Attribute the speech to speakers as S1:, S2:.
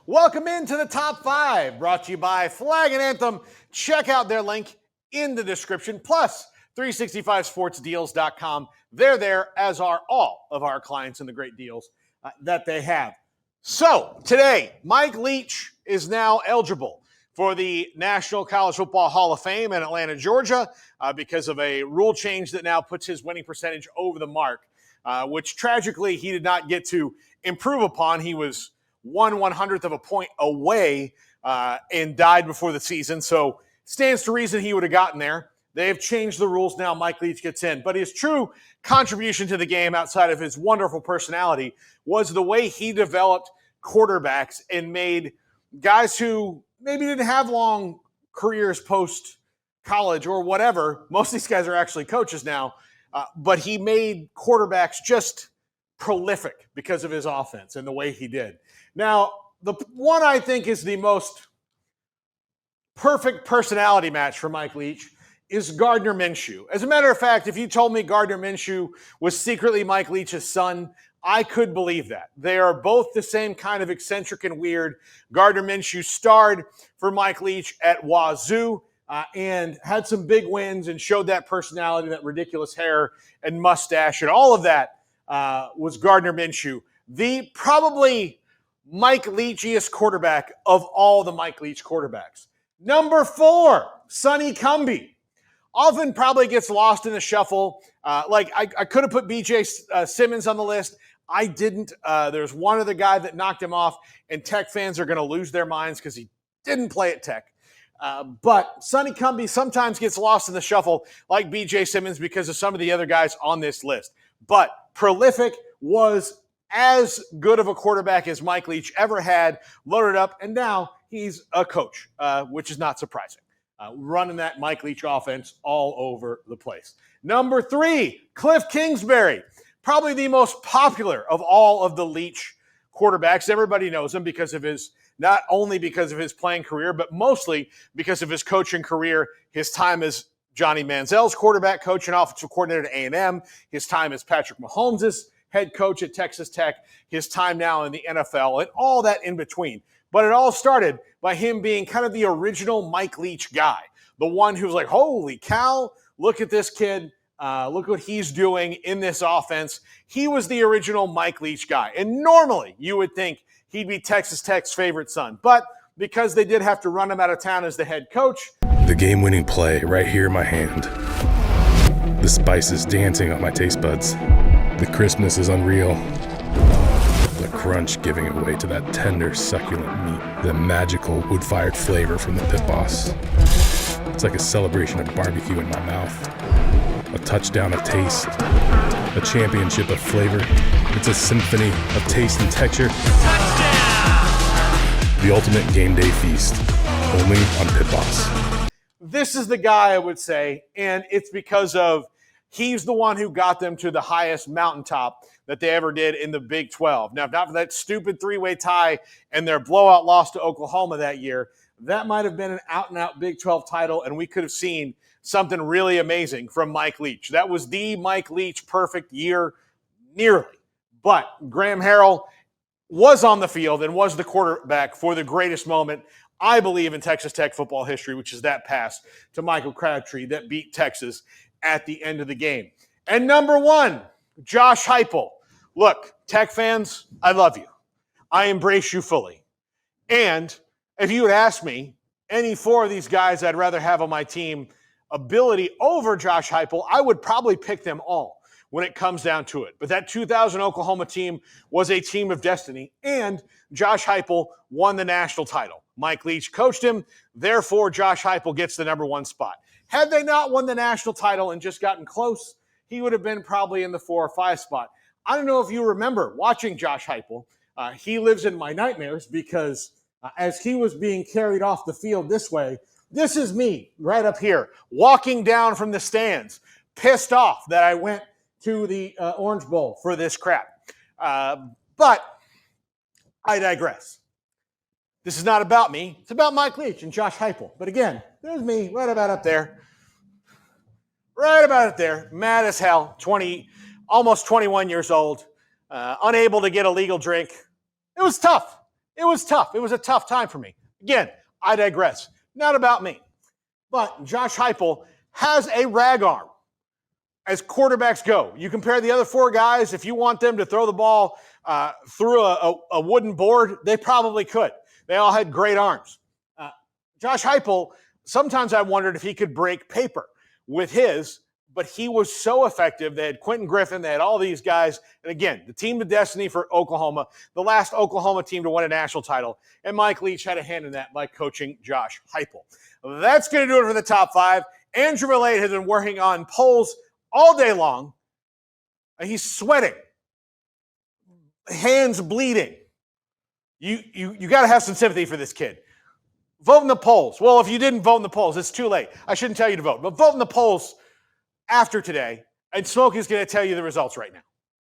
S1: Welcome into the Top 5, brought to you by Flag and Anthem. Check out their link in the description, plus 365sportsdeals.com. They're there, as are all of our clients and the great deals that they have. So, today, Mike Leach is now eligible for the National College Football Hall of Fame in Atlanta, Georgia, because of a rule change that now puts his winning percentage over the mark, which tragically he did not get to improve upon. He was 1/100th of a point away and died before the season. So stands to reason he would have gotten there. They have changed the rules now. Mike Leach gets in. But his true contribution to the game outside of his wonderful personality was the way he developed quarterbacks and made guys who maybe didn't have long careers post-college or whatever. Most of these guys are actually coaches now. But he made quarterbacks just prolific because of his offense and the way he did. Now, the one I think is the most perfect personality match for Mike Leach is Gardner Minshew. As a matter of fact, if you told me Gardner Minshew was secretly Mike Leach's son, I could believe that. They are both the same kind of eccentric and weird. Gardner Minshew starred for Mike Leach at Wazoo and had some big wins and showed that personality, that ridiculous hair and mustache, and all of that was Gardner Minshew. The probably Mike Leachiest quarterback of all the Mike Leach quarterbacks. Number 4, Sonny Cumbie. Often probably gets lost in the shuffle. I could have put B.J. Simmons on the list. I didn't. There's one other guy that knocked him off, and Tech fans are going to lose their minds because he didn't play at Tech. But Sonny Cumbie sometimes gets lost in the shuffle like B.J. Simmons because of some of the other guys on this list. But prolific, was as good of a quarterback as Mike Leach ever had, loaded up, and now he's a coach, which is not surprising. Running that Mike Leach offense all over the place. Number 3, Kliff Kingsbury. Probably the most popular of all of the Leach quarterbacks. Everybody knows him because of his, not only because of his playing career, but mostly because of his coaching career, his time as Johnny Manziel's quarterback coach and offensive coordinator at A&M, his time as Patrick Mahomes' head coach at Texas Tech, his time now in the NFL, and all that in between. But it all started by him being kind of the original Mike Leach guy, the one who was like, holy cow, look at this kid. Look what he's doing in this offense. He was the original Mike Leach guy. And normally you would think he'd be Texas Tech's favorite son. But because they did have to run him out of town as the head coach.
S2: The game-winning play right here in my hand. The spices dancing on my taste buds. The crispness is unreal. The crunch giving it away to that tender, succulent meat. The magical wood-fired flavor from the Pit Boss. It's like a celebration of barbecue in my mouth. A touchdown of taste. A championship of flavor. It's a symphony of taste and texture. Touchdown! The ultimate game day feast. Only on Pit Boss.
S1: This is the guy, I would say, and it's because of he's the one who got them to the highest mountaintop that they ever did in the Big 12. Now, if not for that stupid three-way tie and their blowout loss to Oklahoma that year, that might have been an out-and-out Big 12 title, and we could have seen something really amazing from Mike Leach. That was the Mike Leach perfect year, nearly. But Graham Harrell was on the field and was the quarterback for the greatest moment, I believe, in Texas Tech football history, which is that pass to Michael Crabtree that beat Texas at the end of the game. And number 1, Josh Heupel. Look, Tech fans, I love you. I embrace you fully. And if you would ask me, any 4 of these guys I'd rather have on my team ability over Josh Heupel, I would probably pick them all when it comes down to it. But that 2000 Oklahoma team was a team of destiny, and Josh Heupel won the national title. Mike Leach coached him, therefore Josh Heupel gets the number 1 spot. Had they not won the national title and just gotten close, he would have been probably in the 4 or 5 spot. I don't know if you remember watching Josh Heupel. He lives in my nightmares because as he was being carried off the field this way, this is me right up here, walking down from the stands, pissed off that I went to the Orange Bowl for this crap. But I digress. This is not about me. It's about Mike Leach and Josh Heupel. But again, there's me right about up there. Right about up there. Mad as hell. Almost 21 years old. Unable to get a legal drink. It was tough. It was tough. It was a tough time for me. Again, I digress. Not about me. But Josh Heupel has a rag arm as quarterbacks go. You compare the other four guys, if you want them to throw the ball through a wooden board, they probably could. They all had great arms. Josh Heupel, sometimes I wondered if he could break paper with his, but he was so effective. They had Quentin Griffin. They had all these guys. And again, the team of destiny for Oklahoma, the last Oklahoma team to win a national title. And Mike Leach had a hand in that by coaching Josh Heupel. That's going to do it for the top five. Andrew Relate has been working on polls all day long. He's sweating, hands bleeding. You got to have some sympathy for this kid. Vote in the polls. Well, if you didn't vote in the polls, it's too late. I shouldn't tell you to vote, but vote in the polls after today, and Smokey's going to tell you the results right now.